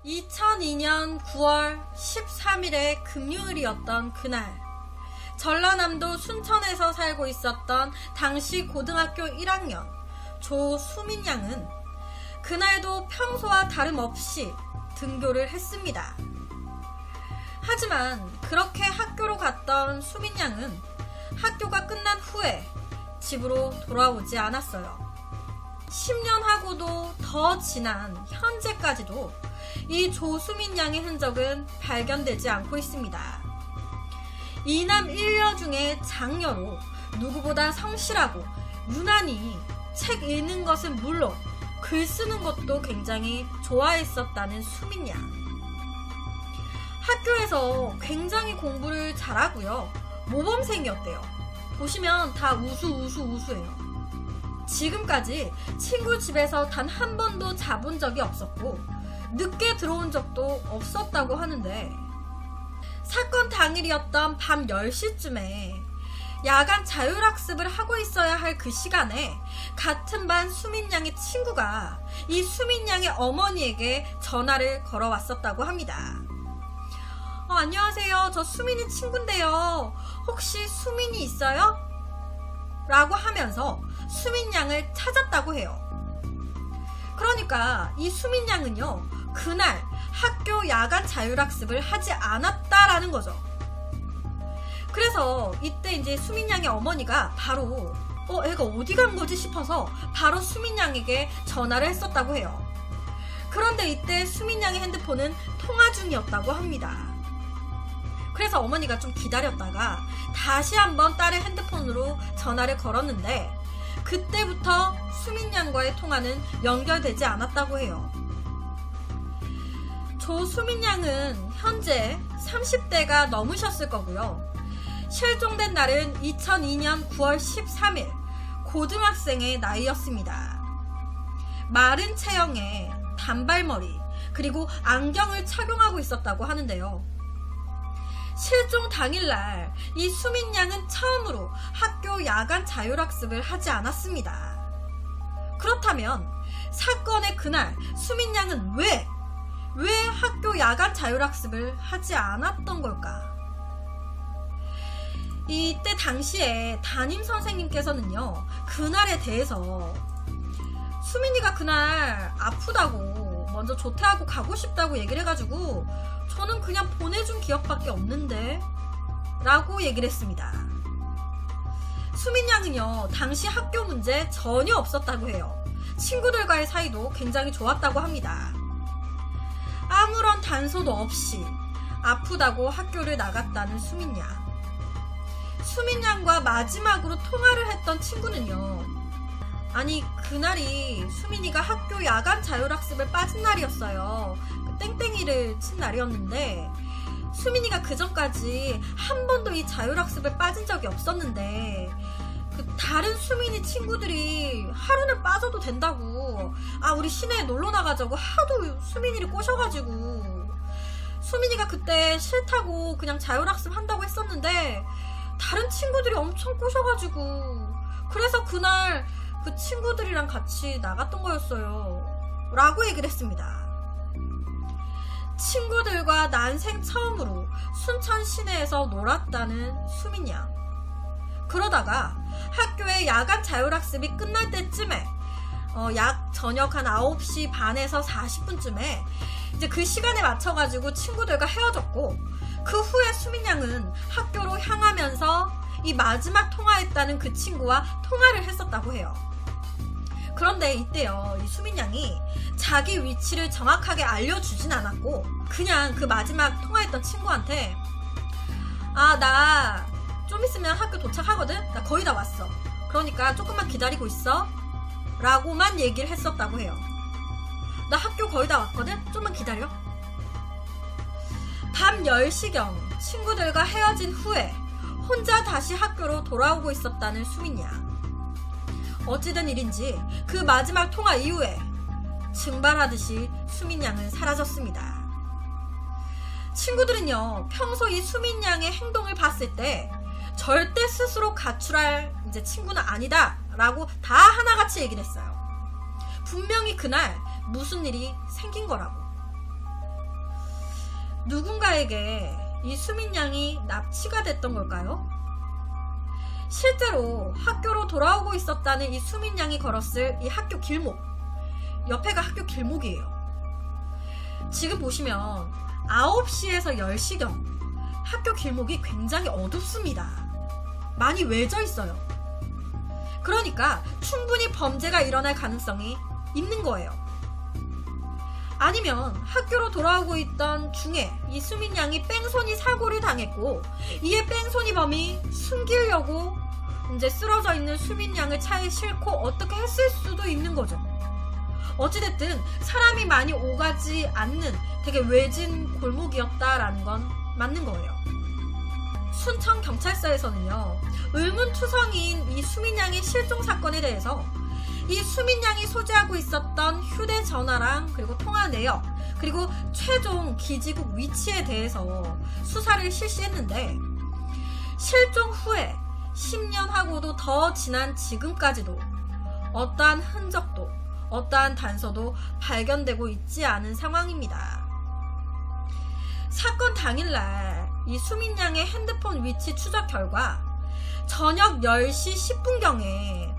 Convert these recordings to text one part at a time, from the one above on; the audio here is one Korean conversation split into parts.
2002년 9월 13일의 금요일이었던 그날, 전라남도 순천에서 살고 있었던 당시 고등학교 1학년 조수민 양은 그날도 평소와 다름없이 등교를 했습니다. 하지만 그렇게 학교로 갔던 수민 양은 학교가 끝난 후에 집으로 돌아오지 않았어요. 10년 하고도 더 지난 현재까지도 이 조수민 양의 흔적은 발견되지 않고 있습니다. 이남 1녀 중에 장녀로 누구보다 성실하고 유난히 책 읽는 것은 물론 글 쓰는 것도 굉장히 좋아했었다는 수민 양. 학교에서 굉장히 공부를 잘하고요. 모범생이었대요. 보시면 다 우수해요. 지금까지 친구 집에서 단 한 번도 자본 적이 없었고 늦게 들어온 적도 없었다고 하는데, 사건 당일이었던 밤 10시쯤에 야간 자율학습을 하고 있어야 할 그 시간에 같은 반 수민 양의 친구가 이 수민 양의 어머니에게 전화를 걸어왔었다고 합니다. 안녕하세요. 저 수민이 친구인데요. 혹시 수민이 있어요? 라고 하면서 수민 양을 찾았다고 해요. 그러니까 이 수민 양은요, 그날 학교 야간 자율학습을 하지 않았다라는 거죠. 그래서 이때 이제 수민 양의 어머니가 바로 애가 어디 간 거지 싶어서 바로 수민 양에게 전화를 했었다고 해요. 그런데 이때 수민 양의 핸드폰은 통화 중이었다고 합니다. 그래서 어머니가 좀 기다렸다가 다시 한번 딸의 핸드폰으로 전화를 걸었는데 그때부터 수민 양과의 통화는 연결되지 않았다고 해요. 조수민 양은 현재 30대가 넘으셨을 거고요. 실종된 날은 2002년 9월 13일 고등학생의 나이였습니다. 마른 체형에 단발머리 그리고 안경을 착용하고 있었다고 하는데요. 실종 당일날 이 수민 양은 처음으로 학교 야간 자율학습을 하지 않았습니다. 그렇다면 사건의 그날 수민 양은 왜 학교 야간 자율학습을 하지 않았던 걸까? 이때 당시에 담임 선생님께서는요, 그날에 대해서 수민이가 그날 아프다고 먼저 조퇴하고 가고 싶다고 얘기를 해가지고 저는 그냥 보내준 기억밖에 없는데 라고 얘기를 했습니다. 수민 양은요, 당시 학교 문제 전혀 없었다고 해요. 친구들과의 사이도 굉장히 좋았다고 합니다. 아무런 단서도 없이 아프다고 학교를 나갔다는 수민 양. 수민 양과 마지막으로 통화를 했던 친구는요, 아니 그날이 수민이가 학교 야간 자율학습에 빠진 날이었어요. 땡땡이를 친 날이었는데 수민이가 그 전까지 한 번도 이 자율학습에 빠진 적이 없었는데 다른 수민이 친구들이 하루는 빠져도 된다고 우리 시내에 놀러 나가자고 하도 수민이를 꼬셔가지고 수민이가 그때 싫다고 그냥 자율학습 한다고 했었는데 다른 친구들이 엄청 꼬셔가지고 그래서 그날 그 친구들이랑 같이 나갔던 거였어요 라고 얘기를 했습니다. 친구들과 난생 처음으로 순천 시내에서 놀았다는 수민 양. 그러다가 학교의 야간 자율학습이 끝날 때쯤에 약 저녁 한 9시 반에서 40분쯤에 이제 그 시간에 맞춰가지고 친구들과 헤어졌고 그 후에 수민 양은 학교로 향하면서 이 마지막 통화했다는 그 친구와 통화를 했었다고 해요. 그런데 이때요, 이 수민 양이 자기 위치를 정확하게 알려주진 않았고 그냥 그 마지막 통화했던 친구한테 나 좀 있으면 학교 도착하거든? 나 거의 다 왔어. 그러니까 조금만 기다리고 있어 라고만 얘기를 했었다고 해요. 나 학교 거의 다 왔거든? 좀만 기다려. 밤 10시경 친구들과 헤어진 후에 혼자 다시 학교로 돌아오고 있었다는 수민 양. 어찌된 일인지 그 마지막 통화 이후에 증발하듯이 수민 양은 사라졌습니다. 친구들은요, 평소 이 수민 양의 행동을 봤을 때 절대 스스로 가출할 이제 친구는 아니다 라고 다 하나같이 얘기를 했어요. 분명히 그날 무슨 일이 생긴 거라고. 누군가에게 이 수민 양이 납치가 됐던 걸까요? 실제로 학교로 돌아오고 있었다는 이 수민 양이 걸었을 이 학교 길목, 옆에가 학교 길목이에요. 지금 보시면 9시에서 10시경 학교 길목이 굉장히 어둡습니다. 많이 외져 있어요. 그러니까 충분히 범죄가 일어날 가능성이 있는 거예요. 아니면 학교로 돌아오고 있던 중에 이 수민 양이 뺑소니 사고를 당했고, 이에 뺑소니 범이 숨기려고 이제 쓰러져 있는 수민 양을 차에 싣고 어떻게 했을 수도 있는 거죠. 어찌됐든 사람이 많이 오가지 않는 되게 외진 골목이었다라는 건 맞는 거예요. 순천 경찰서에서는요, 의문투성이인 이 수민 양의 실종 사건에 대해서 이 수민 양이 소지하고 있었던 휴대전화랑 그리고 통화 내역, 그리고 최종 기지국 위치에 대해서 수사를 실시했는데, 실종 후에 10년하고도 더 지난 지금까지도 어떠한 흔적도 어떠한 단서도 발견되고 있지 않은 상황입니다. 사건 당일날 이 수민 양의 핸드폰 위치 추적 결과 저녁 10시 10분경에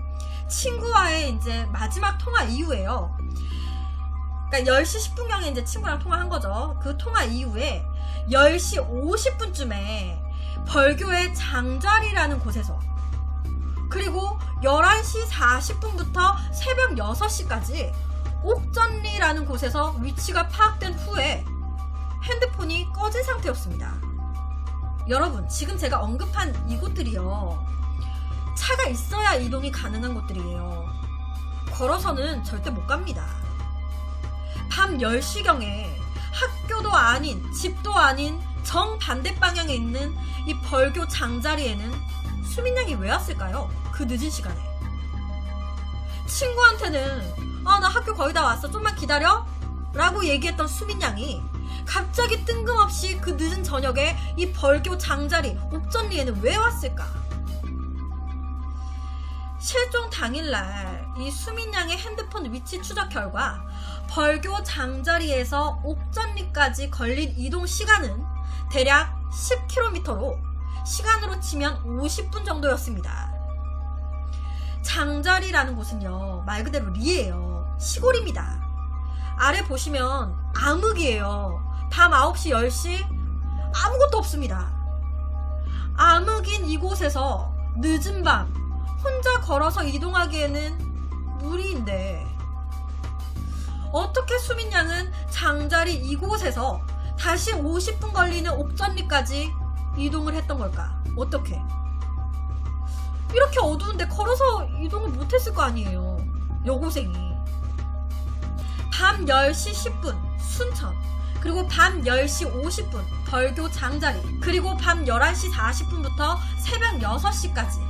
친구와의 이제 마지막 통화 이후에요. 그러니까 10시 10분경에 이제 친구랑 통화한 거죠. 그 통화 이후에 10시 50분쯤에 벌교의 장자리라는 곳에서, 그리고 11시 40분부터 새벽 6시까지 옥전리라는 곳에서 위치가 파악된 후에 핸드폰이 꺼진 상태였습니다. 여러분, 지금 제가 언급한 이곳들이요, 차가 있어야 이동이 가능한 곳들이에요. 걸어서는 절대 못 갑니다. 밤 10시경에 학교도 아닌 집도 아닌 정반대 방향에 있는 이 벌교 장자리에는 수민 양이 왜 왔을까요? 그 늦은 시간에. 친구한테는 나 학교 거의 다 왔어, 좀만 기다려 라고 얘기했던 수민 양이 갑자기 뜬금없이 그 늦은 저녁에 이 벌교 장자리 옥전리에는 왜 왔을까? 실종 당일날 이 수민 양의 핸드폰 위치 추적 결과 벌교 장자리에서 옥전리까지 걸린 이동 시간은 대략 10km로 시간으로 치면 50분 정도였습니다. 장자리라는 곳은요, 말 그대로 리예요. 시골입니다. 아래 보시면 암흑이에요. 밤 9시, 10시 아무것도 없습니다. 암흑인 이곳에서 늦은 밤 혼자 걸어서 이동하기에는 무리인데, 어떻게 수민 양은 장자리 이곳에서 다시 50분 걸리는 옥전리까지 이동을 했던 걸까? 어떻게? 이렇게 어두운데 걸어서 이동을 못했을 거 아니에요, 여고생이. 밤 10시 10분 순천, 그리고 밤 10시 50분 벌교 장자리, 그리고 밤 11시 40분부터 새벽 6시까지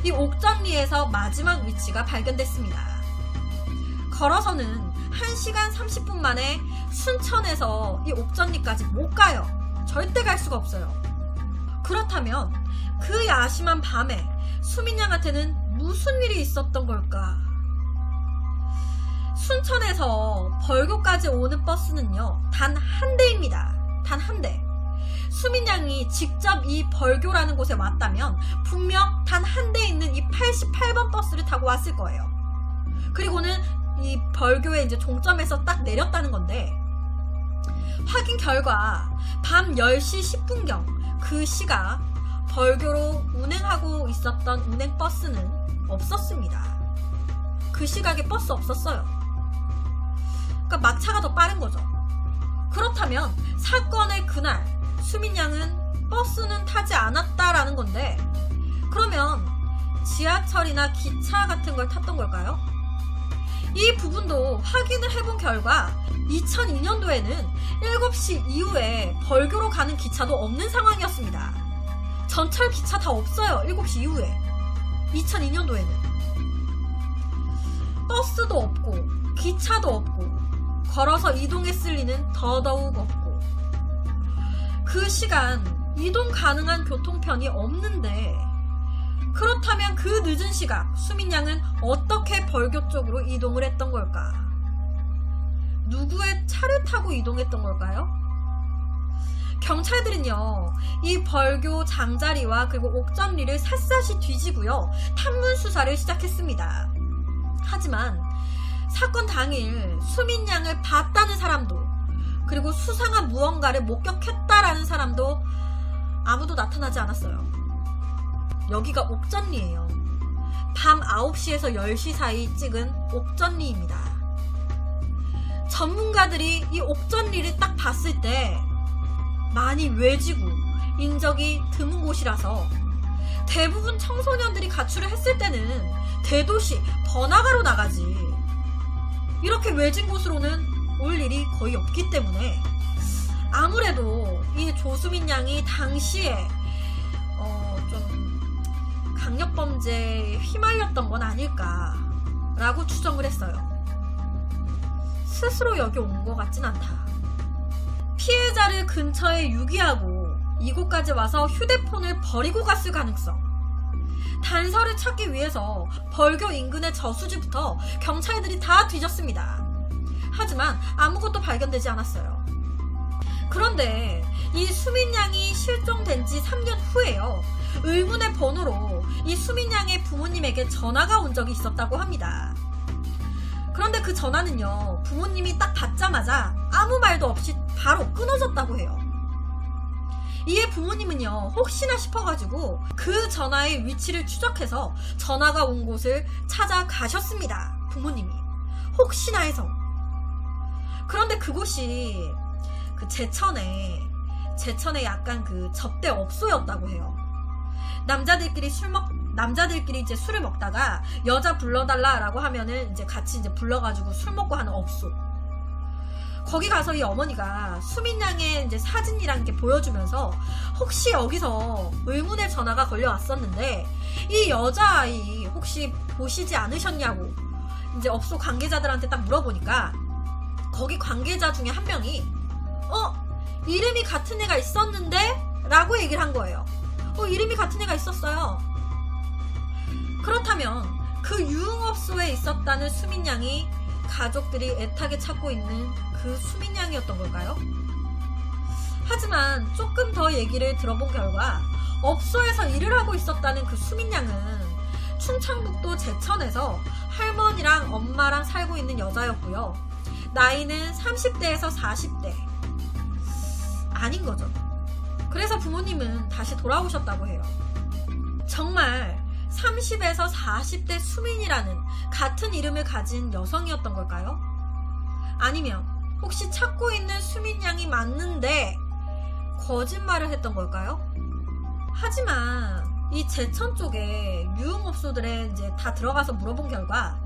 이 옥전리에서 마지막 위치가 발견됐습니다. 걸어서는 1시간 30분 만에 순천에서 이 옥전리까지 못 가요. 절대 갈 수가 없어요. 그렇다면 그 야심한 밤에 수민 양한테는 무슨 일이 있었던 걸까? 순천에서 벌교까지 오는 버스는요, 단 한 대입니다. 단 한 대. 수민 양이 직접 이 벌교라는 곳에 왔다면 분명 단 한 대 있는 이 88번 버스를 타고 왔을 거예요. 그리고는 이 벌교의 이제 종점에서 딱 내렸다는 건데, 확인 결과 밤 10시 10분경 그 시각 벌교로 운행하고 있었던 운행버스는 없었습니다. 그 시각에 버스 없었어요. 그러니까 막차가 더 빠른 거죠. 그렇다면 사건의 그날 수민 양은 버스는 타지 않았다라는 건데, 그러면 지하철이나 기차 같은 걸 탔던 걸까요? 이 부분도 확인을 해본 결과 2002년도에는 7시 이후에 벌교로 가는 기차도 없는 상황이었습니다. 전철 기차 다 없어요, 7시 이후에. 2002년도에는 버스도 없고 기차도 없고 걸어서 이동했을 리는 더더욱 없고, 그 시간 이동 가능한 교통편이 없는데, 그렇다면 그 늦은 시각 수민 양은 어떻게 벌교 쪽으로 이동을 했던 걸까? 누구의 차를 타고 이동했던 걸까요? 경찰들은요, 이 벌교 장자리와 그리고 옥점리를 샅샅이 뒤지고요, 탐문 수사를 시작했습니다. 하지만 사건 당일 수민양을 봤다는 사람도, 그리고 수상한 무언가를 목격했다라는 사람도 아무도 나타나지 않았어요. 여기가 옥전리예요. 밤 9시에서 10시 사이 찍은 옥전리입니다. 전문가들이 이 옥전리를 딱 봤을 때 많이 외지고 인적이 드문 곳이라서 대부분 청소년들이 가출을 했을 때는 대도시 번화가로 나가지, 이렇게 외진 곳으로는 올 일이 거의 없기 때문에 아무래도 이 조수민 양이 당시에 좀 강력범죄에 휘말렸던 건 아닐까라고 추정을 했어요. 스스로 여기 온 것 같진 않다. 피해자를 근처에 유기하고 이곳까지 와서 휴대폰을 버리고 갔을 가능성. 단서를 찾기 위해서 벌교 인근의 저수지부터 경찰들이 다 뒤졌습니다. 하지만 아무것도 발견되지 않았어요. 그런데 이 수민 양이 실종된 지 3년 후에요, 의문의 번호로 이 수민 양의 부모님에게 전화가 온 적이 있었다고 합니다. 그런데 그 전화는요, 부모님이 딱 받자마자 아무 말도 없이 바로 끊어졌다고 해요. 이에 부모님은요, 혹시나 싶어가지고 그 전화의 위치를 추적해서 전화가 온 곳을 찾아가셨습니다. 부모님이 혹시나 해서. 그런데 그곳이 그 제천에 약간 그 접대 업소였다고 해요. 남자들끼리 이제 술을 먹다가 여자 불러달라라고 하면은 이제 같이 이제 불러가지고 술 먹고 하는 업소. 거기 가서 이 어머니가 수민 양의 이제 사진이란 게 보여주면서 혹시 여기서 의문의 전화가 걸려왔었는데 이 여자아이 혹시 보시지 않으셨냐고 이제 업소 관계자들한테 딱 물어보니까 거기 관계자 중에 한 명이 이름이 같은 애가 있었는데? 라고 얘기를 한 거예요. 이름이 같은 애가 있었어요. 그렇다면 그 유흥업소에 있었다는 수민 양이 가족들이 애타게 찾고 있는 그 수민 양이었던 걸까요? 하지만 조금 더 얘기를 들어본 결과 업소에서 일을 하고 있었다는 그 수민 양은 충청북도 제천에서 할머니랑 엄마랑 살고 있는 여자였고요. 나이는 30대에서 40대. 아닌 거죠. 그래서 부모님은 다시 돌아오셨다고 해요. 정말 30에서 40대 수민이라는 같은 이름을 가진 여성이었던 걸까요? 아니면 혹시 찾고 있는 수민 양이 맞는데 거짓말을 했던 걸까요? 하지만 이 제천 쪽에 유흥업소들에 이제 다 들어가서 물어본 결과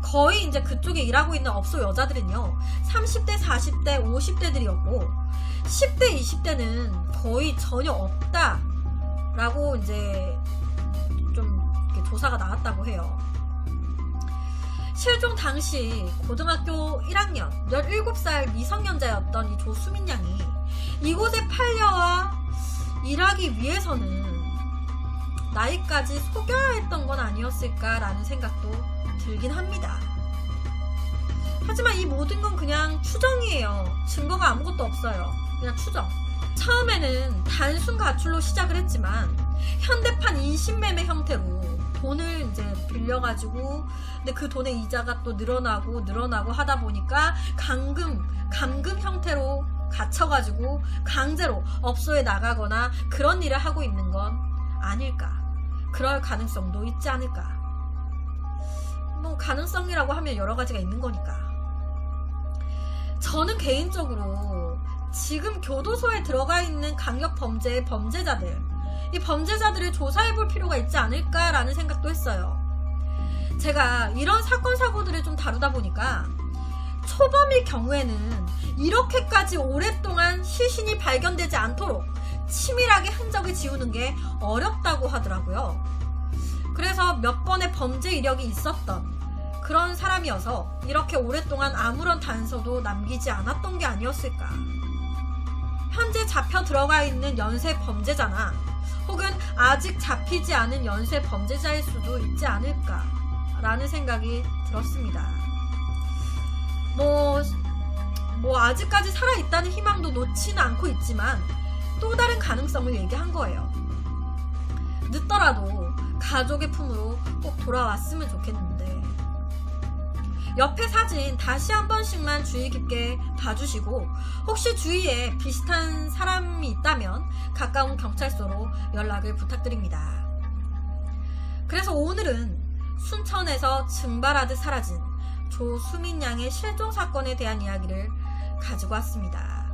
거의 이제 그쪽에 일하고 있는 업소 여자들은요, 30대, 40대, 50대들이었고 10대, 20대는 거의 전혀 없다라고 이제 좀 이렇게 조사가 나왔다고 해요. 실종 당시 고등학교 1학년 17살 미성년자였던 이 조수민 양이 이곳에 팔려와 일하기 위해서는 나이까지 속여야 했던 건 아니었을까라는 생각도 들긴 합니다. 하지만 이 모든 건 그냥 추정이에요. 증거가 아무것도 없어요. 그냥 추정. 처음에는 단순 가출로 시작을 했지만 현대판 인신매매 형태로 돈을 이제 빌려가지고, 근데 그 돈의 이자가 또 늘어나고 하다 보니까 감금 형태로 갇혀가지고 강제로 업소에 나가거나 그런 일을 하고 있는 건 아닐까. 그럴 가능성도 있지 않을까. 뭐 가능성이라고 하면 여러 가지가 있는 거니까. 저는 개인적으로 지금 교도소에 들어가 있는 강력범죄의 범죄자들, 이 범죄자들을 조사해볼 필요가 있지 않을까라는 생각도 했어요. 제가 이런 사건 사고들을 좀 다루다 보니까 초범일 경우에는 이렇게까지 오랫동안 시신이 발견되지 않도록 치밀하게 흔적을 지우는 게 어렵다고 하더라고요. 그래서 몇 번의 범죄 이력이 있었던 그런 사람이어서 이렇게 오랫동안 아무런 단서도 남기지 않았던 게 아니었을까. 현재 잡혀 들어가 있는 연쇄 범죄자나 혹은 아직 잡히지 않은 연쇄 범죄자일 수도 있지 않을까 라는 생각이 들었습니다. 뭐 아직까지 살아있다는 희망도 놓지는 않고 있지만 또 다른 가능성을 얘기한 거예요. 늦더라도 가족의 품으로 꼭 돌아왔으면 좋겠는데. 옆에 사진 다시 한 번씩만 주의 깊게 봐주시고, 혹시 주위에 비슷한 사람이 있다면 가까운 경찰서로 연락을 부탁드립니다. 그래서 오늘은 순천에서 증발하듯 사라진 조수민 양의 실종 사건에 대한 이야기를 가지고 왔습니다.